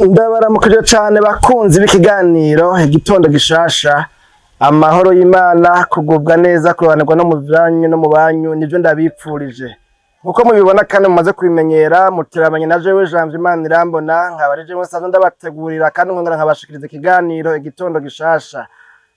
Ndabaramukije cyane bakunzi b'ikiganiro igitondo gishasha. Amahoro y'Imana, kugubwa neza, kubanirwa no mu byanyu no mu banyu, nivyo ndabipfurije. Nkuko mubibona kandi mumaze kubimenyera, mutirabanye na jewe Janvier Imana irambona, nkabarije mwe sanzwe ndabategurira kandi nkongera nkabashikiriza ikiganiro igitondo gishasha.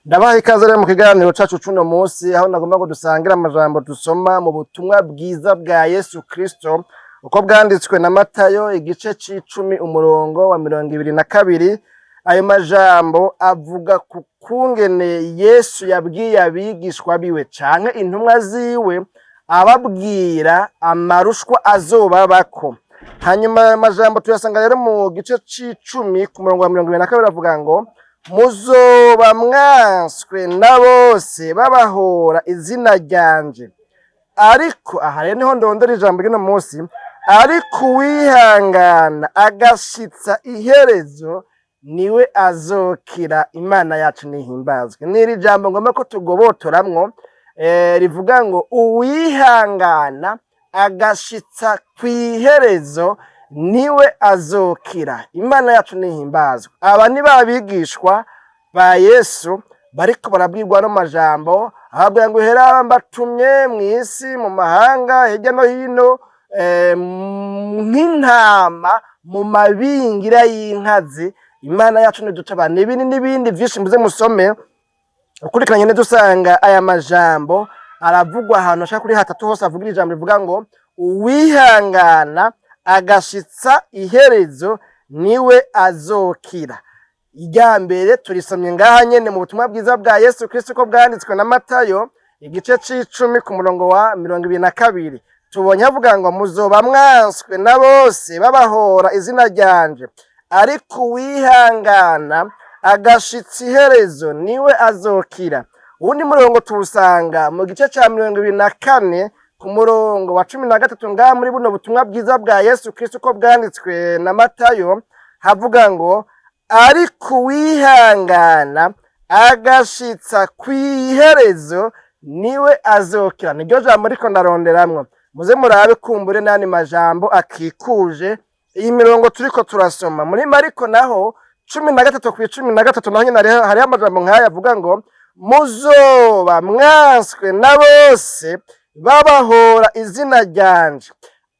Ndabaha ikaze rero mu kiganiro cacu cuno munsi, aho nagomba ngo dusangira amajambo dusoma mu butumwa bwiza bwa Yesu Kristo uko bwanditswe na Matayo igice c'10 umurongo wa 22. Ayo majambo avuga ku kungene Yesu yabwiye abigishwa biwe canke intumwa ziwe, ababwira amarushwa azobabako. Hanyuma ayo majambo tuyasanga rero mu gice c'10 ku murongo wa 22 avuga ngo muzoba mwanswe na bose babahora izina ryanje, ariko aha rero niho ndondera ijambo ry'uno munsi, ariko uwihangana agashitsa iherezo niwe azokira. Imana yacu nihimbazwe. N'iri jambo ngomba ko tugobotoramwo rivuga ngo uwihangana agashitsa kw'iherezo niwe azokira. Imana yacu nihimbazwe. Aba ni babigishwa ba Yesu bariko barabwirwa no majambo ahabwa ngo hera mbatumye mw'isi mu mahanga hirya no hino nk'intama mu mabingira y'inkazi. Imana yacu nidutabara. N'ibindi vyinshi muze musome ukurikiranye neza usanga aya majambo aravugwa ahantu ashaka kuri hatatu hose avugira ijambo rivuga ngo uwihangana agashitsa iherezo niwe azokira. Irya mbere turisomye ngaha nyene mu butumwa bwiza bwa Yesu Kristo ko bwanditswe na Matayo igice c'10 ku murongo wa 22. Tubonye avuga ngo muzoba mwanswe na bose babahora izina ryanje, ariko uwihangana agashitsa iherezo niwe azokira. Uwundi murongo tuwusanga mu gice ca 24 ku murongo wa 13 ngaha muri buno butumwa bwiza bwa Yesu Kristo ko bwanditswe na Matayo, havuga ngo ariko uwihangana agashitsa kw'iherezo niwe azokira. Niryo jambo riko ndaronderamwo, muze murabe kumbure nani majambo akikuje iyi mirongo turiko turasoma. Muri Mariko naho 13:13 naho nyene hari amajambo nk'aya avuga ngo muzoba mwanswe na bose babahora izina ryanje,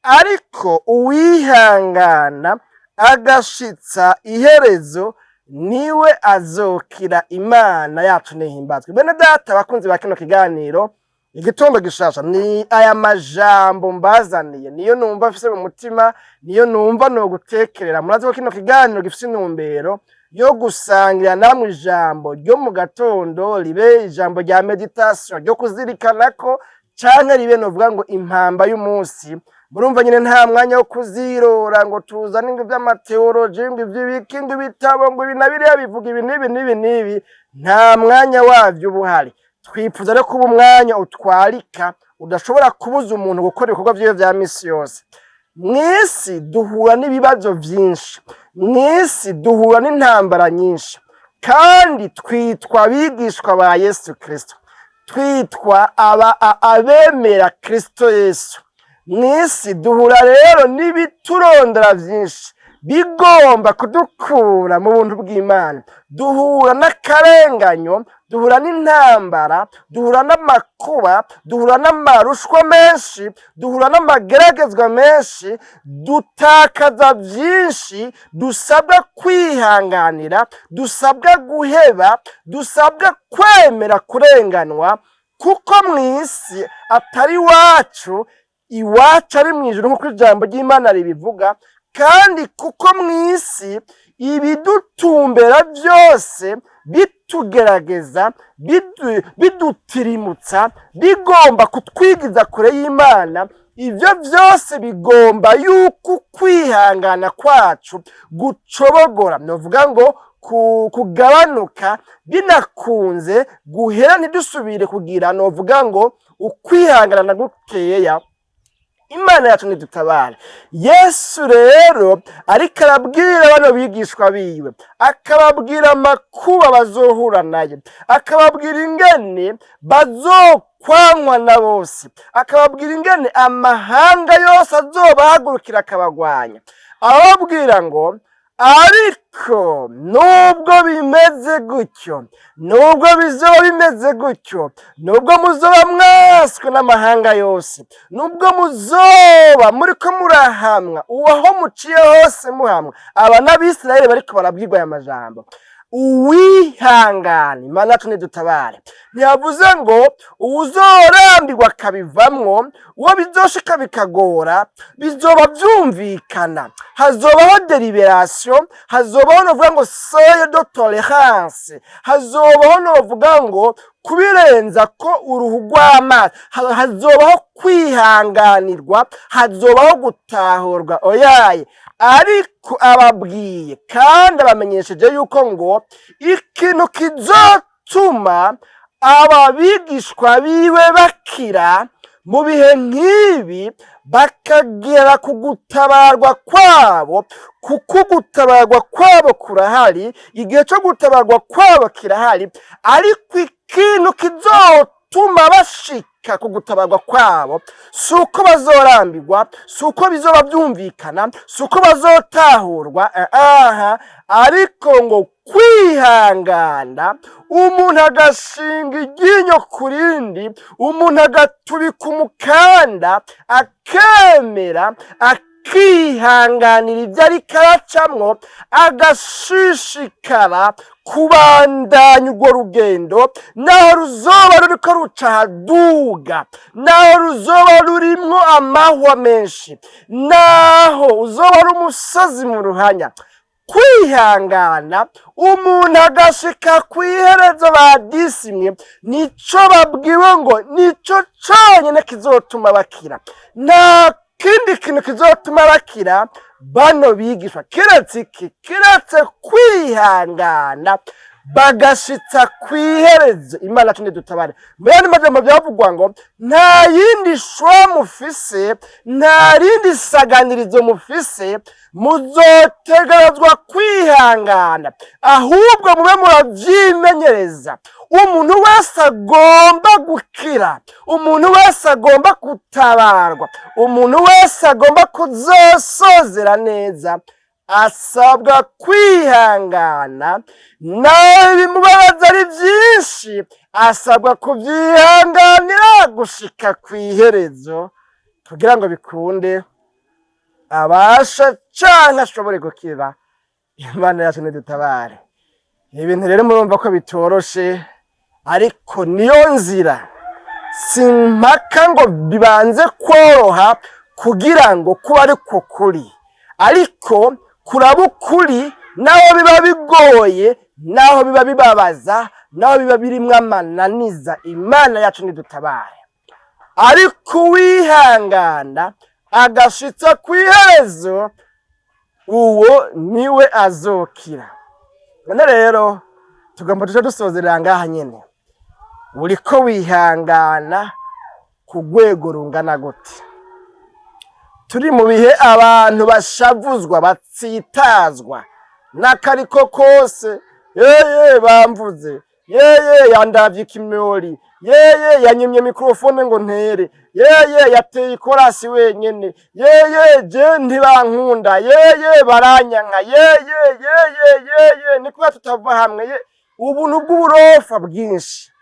ariko uwihangana agashitsa iherezo niwe azokira. Imana yacu nihimbazwe. Bene data bakunzi ba kino kiganiro igitondo gishasha, ni aya majambo mbazaniye, niyo numva mfise mu mutima, niyo numva no gutekerera. Murazi ko kino kiganiro gifise intumbero yo gusangira namwe ijambo ryo mu gatondo, ribe ijambo rya meditation ryo kuzirikanako, canke ribe novuga ngo impamba y'umunsi. Murumva nyine nta mwanya wo kuzirora ngo tuzane ngo by'amateoloji ngo ivy'ibiki ngo ibitabo ngo ibi na biriya bivuga ibi n'ibi, nta mwanya wavyo ubuhari. Twifuza rero kuba umwanya utwarika udashobora kubuza umuntu gukora ibikorwa vyiwe vya misi yose. Mw'isi duhura n'ibibazo vyinshi, mw'isi duhura n'intambara nyinshi, kandi twitwa abigishwa ba Yesu Kristo, twitwa abemera Kristo Yesu. Mw'isi duhura rero n'ibiturondera vyinshi bigomba kudukura mu buntu bw'Imana. Duhura n'akarenganyo, duhura n'intambara, duhura n'amakuba, duhura n'amarushwa menshi, duhura n'amageragezwa menshi, dutakaza vyinshi, dusabwa kwihanganira, dusabwa guheba, dusabwa kwemera kurenganwa, kuko mw'isi atari iwacu, iwacu ari mw'ijuru nk'uko ijambo ry'Imana ribivuga, kandi kuko mw'isi ibidutumbera vyose bitugerageza, bidutirimutsa, bigomba kutwigiza kure y'Imana, ivyo vyose bigomba yuko kwihangana kwacu gucobogora, novuga ngo kugabanuka, binakunze guhera ntidusubire kugira novuga ngo ukwihangana na gukeya. Imana yacu nidutabare. Yesu rero ariko arabwira bano bigishwa biwe, akababwira amakuba bazohura nayo, akababwira ingene bazokwanywa na bose, akababwira ingene amahanga yose azobahagurukira akabagwanya. Ababwira ngo ariko nubwo bimeze gutyo, nubwo bizoba bimeze gutyo, nubwo muzoba mwaswe n'amahanga yose, nubwo muzoba muriko murahamwa, uwaho muciye hose muhamwa, aba n'Abisirayeli bariko barabwirwa aya majambo, uwihangane, Imana yacu nidutabare. Ntiyavuze ngo uwuzorambirwa akabivamwo, uwo bizoshika bikagora, bizoba vyumvikana, hazobaho deliberation, hazobaho novuga ngo seuil de tolérance, hazobaho novuga ngo kubirenza ko uruhu rw'amazi, hazobaho kwihanganirwa, hazobaho gutahurwa oyaye. Ariko ababwiye kandi abamenyesheje yuko ngo ikintu kizotuma aba bigishwa biwe bakira mu bihe nk'ibi, bakagera ku gutabarwa kwabo, kuko gutabarwa kwabo kurahari, igihe cyo gutabarwa kwabo kirahari, ariko ikintu kizotuma bashika ku gutabarwa kwabo si uko bazorambirwa, si uko bizoba byumvikana, si uko bazotahurwa, ariko ngo kwihangana, umuntu agashinga iryinyo ku rindi, umuntu agatubika umukanda, akemera, akihanganira ibyo ariko aracamwo, agashishikara kubandanya urwo rugendo, naho ruzoba ruriko ruca haduga, naho ruzoba rurimwo amahwa menshi, naho uzoba ari umusozi mu ruhanya. Kwihangana, umuntu agashika kw'iherezo badisimwe, nico babwiwe ngo nico conyene kizotuma bakira. Nta kindi kintu kizotuma bakira bano bigishwa kiretse iki, kiretse kwihangana bagashitsa kw'iherezo. Imana yacu nidutabare. Mbere n'amajambo byavugwa ngo nta yindi shwa mufise, nta rindi saganirizo mufise, muzotegerezwa kwihangana, ahubwo mube muravyimenyereza. Umuntu wese agomba gukira, umuntu wese agomba gutabarwa, umuntu wese agomba kuzosozera neza, asabwa kwihangana, nawe bimubabaza ari byinshi, asabwa kubyihanganira gushika kw'iherezo, kugira ngo bikunde abasha canke ashobore gukira. Imana yacu nidutabare. Ibintu rero murumva ko bitoroshe, ariko niyo nzira. Simpaka ngo bibanze kworoha kugira ngo kuba ariko kuri, ariko kuraba ukuri naho biba bigoye, naho biba bibabaza, naho biba birimwo amananiza. Imana yacu nidutabare. Ariko wihangana agashitsa kw'iherezo, uwo niwe azokira. None rero tugomba tuje dusozerera ngaha nyene, uriko wihangana ku rwego rungana gute? Turi mu bihe abantu bashavuzwa, batsitazwa n'akariko kose. Yeye bamvuze, yeye yandavye ikimyori, yeye yanyimye mikrofone ngo ntere, yeye yateye ikorasi wenyene, yeye je ntibankunda, yeye baranyanka, yeye niko tutava hamwe. Ubuntu bw'uburofa bwinshi.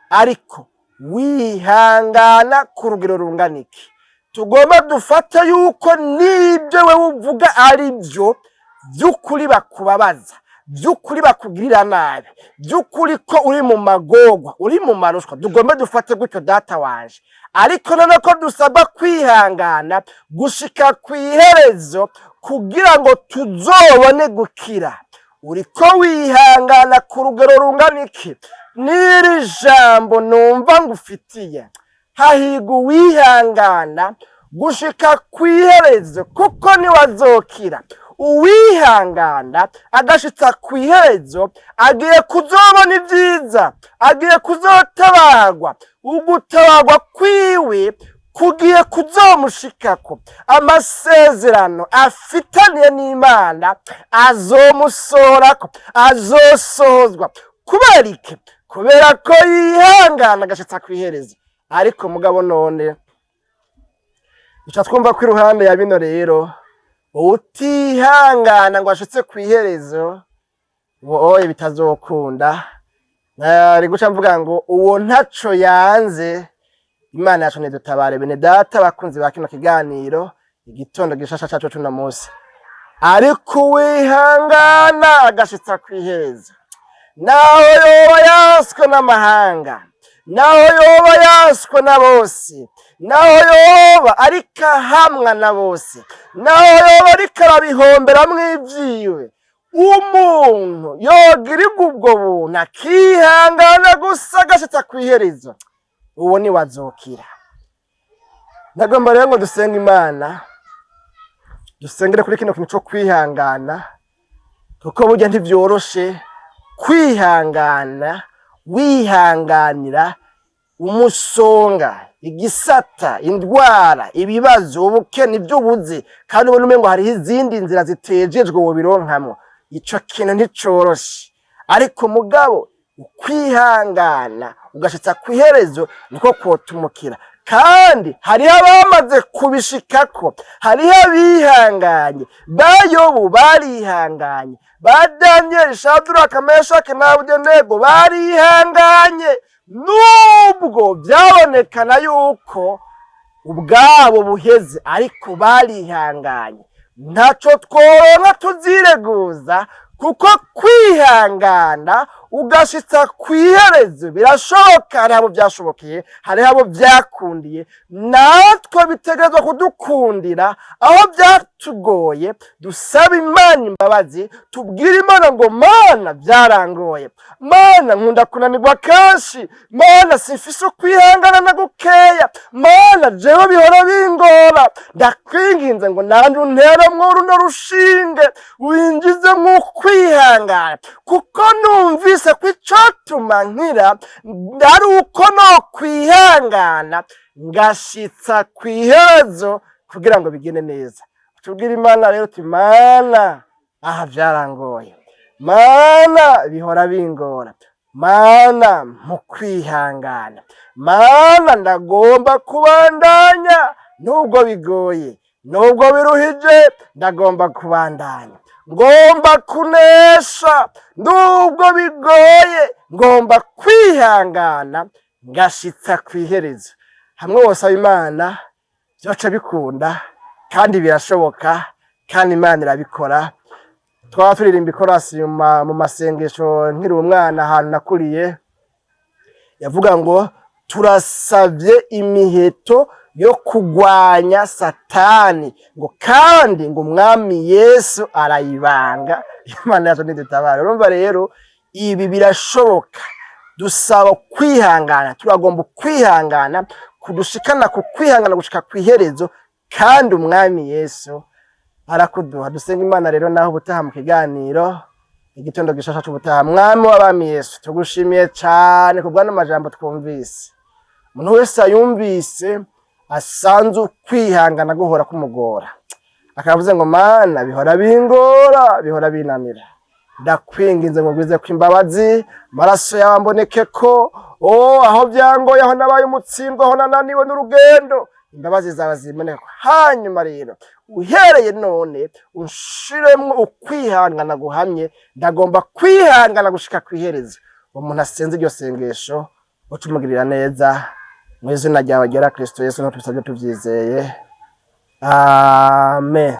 Ariko wihangana ku rugero rungana iki? Tugomba dufata yuko nibyo we uvuga ari byo by'ukuri bakubabaza, by'ukuri bakugirira nabi, by'ukuri ko uri mu magorwa, uri mu marushwa, tugomba dufate gutyo data wanje. Ariko none ko dusabwa kwihangana gushika kw'iherezo kugira ngo tuzobone gukira. Uriko wihangana ku rugero rungana iki? N'iri jambo numva ngufitiye, hahirwa uwihangana gushika kw'iherezo, kuko niwe azokira. Uwihangana agashitsa kw'iherezo agiye kuzobona ibyiza, agiye kuzotabarwa. Ugutabarwa kwiwe kugiye kuzomushikako. Amasezerano afitaniye n'Imana azomusohorako, azosohozwa. Kubera iki? Kubera ko yihangana agashitsa kw'iherezo. Ariko mugabo none duca twumva ko iruhande ya bino rero utihangana ngo ashitse kwiherezo oye bitazokunda. Nari guca mvuga ngo uwo ntaco yanze. Imana yacu nidutabare bene data bakunzi ba kino kiganiro igitondo gishasha cacu tuna munsi. Ariko wihangana agashitsa kwiherezo, naho yoba yaswe n'amahanga, naho yoba yaswe na bose, naho yoba ariko hamwa na bose, naho yoba ariko arabihomberamwo ivyiwe, umuntu yogirirwa ubwo buntu akihangana gusa agashitsa kwiherezo, uwo ni wazokira. Ndagomba rero ngo dusenga Imana, dusengere kuri kino kintu cyo kwihangana, kuko burya ntivyoroshe kwihangana, wihanganira umusonga, igisata, indwara, ibibazo, ubukene, ivy'ubuzi, kandi ubona umengo hari izindi nzira zitejejwe wo bironkamwo. Ico kintu nticoroshe, ariko mugabo kwihangana ugashitsa kwiherezo niko kwotumukira. Kandi hari abamaze kubishikako, hari abihanganye, bayobu barihanganye, ba Daniel, Shadraka, Meshaki na Abedenego barihanganye, nubwo byabonekana yuko ubwabo buheze, ariko barihanganye. Ntaco tworonka tuzireguza, kuko kwihangana ugashitsa kwiherezo birashoboka. Hari abo byashobokeye, hari abo byakundiye, natwe bitegerezwa kudukundira. Aho byatugoye dusaba Imana imbabazi, tubwire Imana ngo Mana byarangoye, Mana nkunda kunanirwa kenshi, Mana simfise kwihangana na gukeya, Mana jewe bihora bingora, ndakwinginze ngo nanje unteremwo runo rushinge, winjize mu kwihangana, kuko numvise kw'icotuma nkira ari uko no kwihangana ngashitsa kwiherezo kugira ngo bigene neza. Tubwire Imana rero uti Mana aha byarangoye, Mana bihora bingora, Mana mu kwihangana, Mana ndagomba kubandanya nubwo bigoye, nubwo biruhije, ndagomba kubandanya, ngomba kunesha nubwo bigoye, ngomba kwihangana ngashitsa kwiherezo. Hamwe wose Imana byoca bikunda kandi birashoboka, kandi Imana irabikora. Twaba turirimba ikorasi mu masengesho nkiri umwana ahantu nakuriye, yavuga ngo turasavye imiheto yo kugwanya Satani, ngo kandi ngo Umwami Yesu arayibanga. Imana yacu nidutabare. Urumva rero ibi birashoboka, dusaba kwihangana, turagomba kwihangana kudushikana ku kwihangana gushika kwiherezo, kandi Umwami Yesu arakuduha. Dusenga Imana rero naho ubutaha mu kiganiro igitondo gishasha cy'ubutaha. Mwami w'abami Yesu, tugushimiye cyane kubwa n'amajambo twumvise. Umuntu wese ayumvise asanzwe kwihangana guhora kumugora, akavuze ngo Mana bihora bingora, bihora binanira, ndakwinginze ngo gwize kw'imbabazi, maraso yawe mboneke ko aho byangoye, aho nabaye umutsindwa, aho nananiwe n'urugendo, imbabazi zawe zimeneko. Hanyuma rero uhereye none unshiremwo ukwihangana guhamye, ndagomba kwihangana gushika kwiherezo. Umuntu asenze iryo sengesho utumugirira neza, mu izina ryawe ryera Kristo Yesu, no tubisabye tuvyizeye, amen.